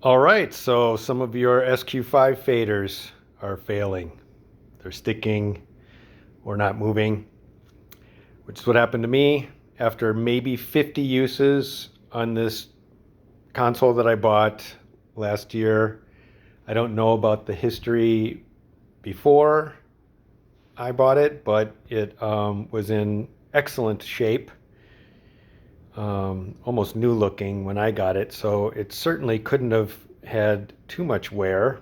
All right, so some of your SQ5 faders are failing. They're sticking or not moving, which is what happened to me after maybe 50 uses on this console that I bought last year. I don't know about the history before I bought it, but it was in excellent shape, almost new looking when I got it, so it certainly couldn't have had too much wear.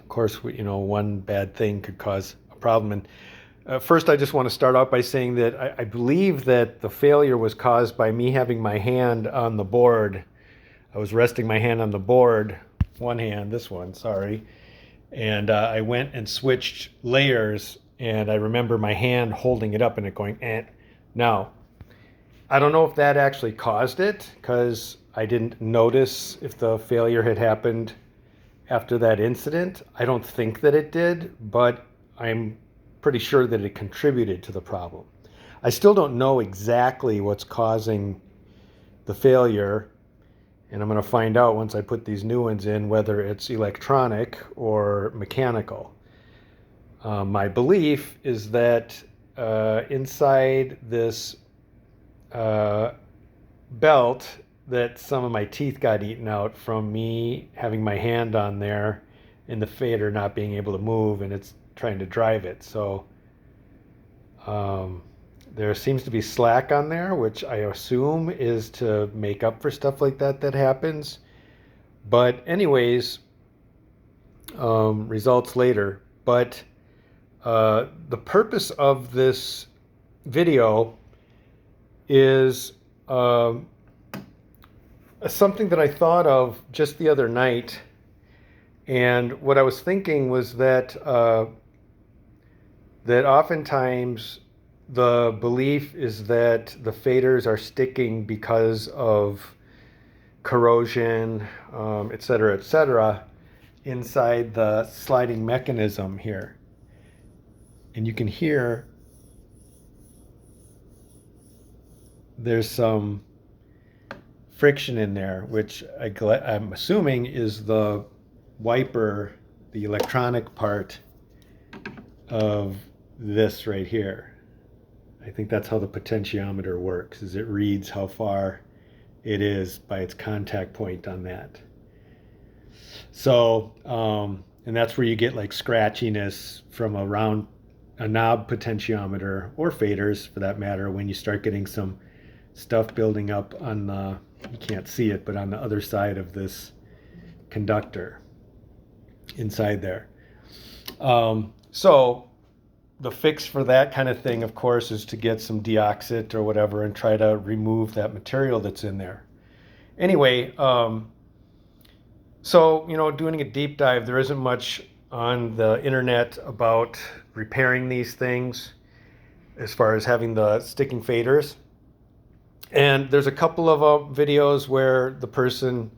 Of course, one bad thing could cause a problem. And first, I just want to start out by saying that I believe that the failure was caused by me having my hand on the board. I was resting my hand on the board, one hand, this one, sorry, and I went and switched layers, and I remember my hand holding it up and it going, eh. Now, I don't know if that actually caused it because I didn't notice if the failure had happened after that incident. I don't think that it did, but I'm pretty sure that it contributed to the problem. I still don't know exactly what's causing the failure, and I'm going to find out once I put these new ones in whether it's electronic or mechanical. My belief is that inside this belt, that some of my teeth got eaten out from me having my hand on there and the fader not being able to move, and it's trying to drive it. So there seems to be slack on there, which I assume is to make up for stuff like that happens. But anyways, results later. But the purpose of this video is something that I thought of just the other night. And what I was thinking was that that oftentimes the belief is that the faders are sticking because of corrosion, et cetera, inside the sliding mechanism here. And you can hear there's some friction in there, which I'm assuming is the wiper, the electronic part of this right here. I think that's how the potentiometer works, is it reads how far it is by its contact point on that. So, and that's where you get like scratchiness from a knob potentiometer, or faders for that matter, when you start getting some stuff building up on the, you can't see it, but on the other side of this conductor inside there. So the fix for that kind of thing, of course, is to get some deoxit or whatever and try to remove that material that's in there. Anyway, so, doing a deep dive, there isn't much on the internet about repairing these things as far as having the sticking faders. And there's a couple of videos where the person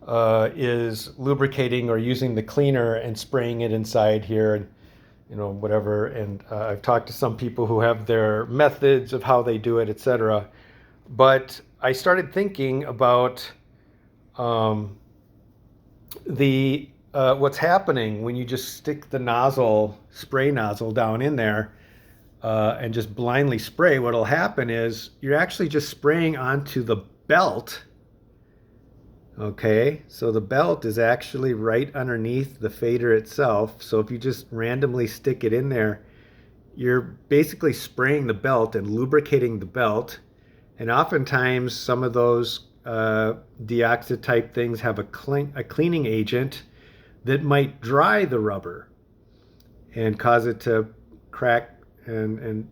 is lubricating or using the cleaner and spraying it inside here, and whatever. And I've talked to some people who have their methods of how they do it, etc. But I started thinking about the what's happening when you just stick the spray nozzle down in there and just blindly spray. What'll happen is you're actually just spraying onto the belt. Okay, so the belt is actually right underneath the fader itself. So if you just randomly stick it in there, you're basically spraying the belt and lubricating the belt. And oftentimes some of those deoxit type things have a cleaning agent that might dry the rubber and cause it to crack and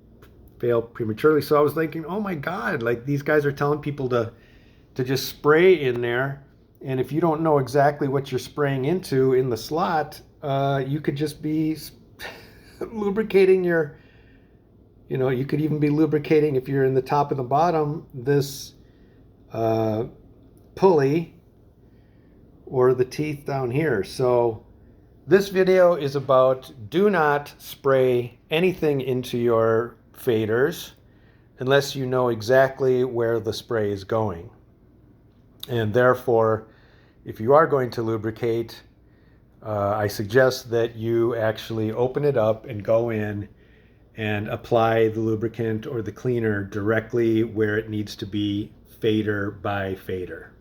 fail prematurely. So I was thinking, oh my God, like these guys are telling people to just spray in there. And if you don't know exactly what you're spraying into in the slot, you could just be lubricating your, you could even be lubricating, if you're in the top and the bottom, this pulley or the teeth down here. So this video is about, do not spray anything into your faders unless you know exactly where the spray is going. And therefore, if you are going to lubricate, I suggest that you actually open it up and go in and apply the lubricant or the cleaner directly where it needs to be, fader by fader.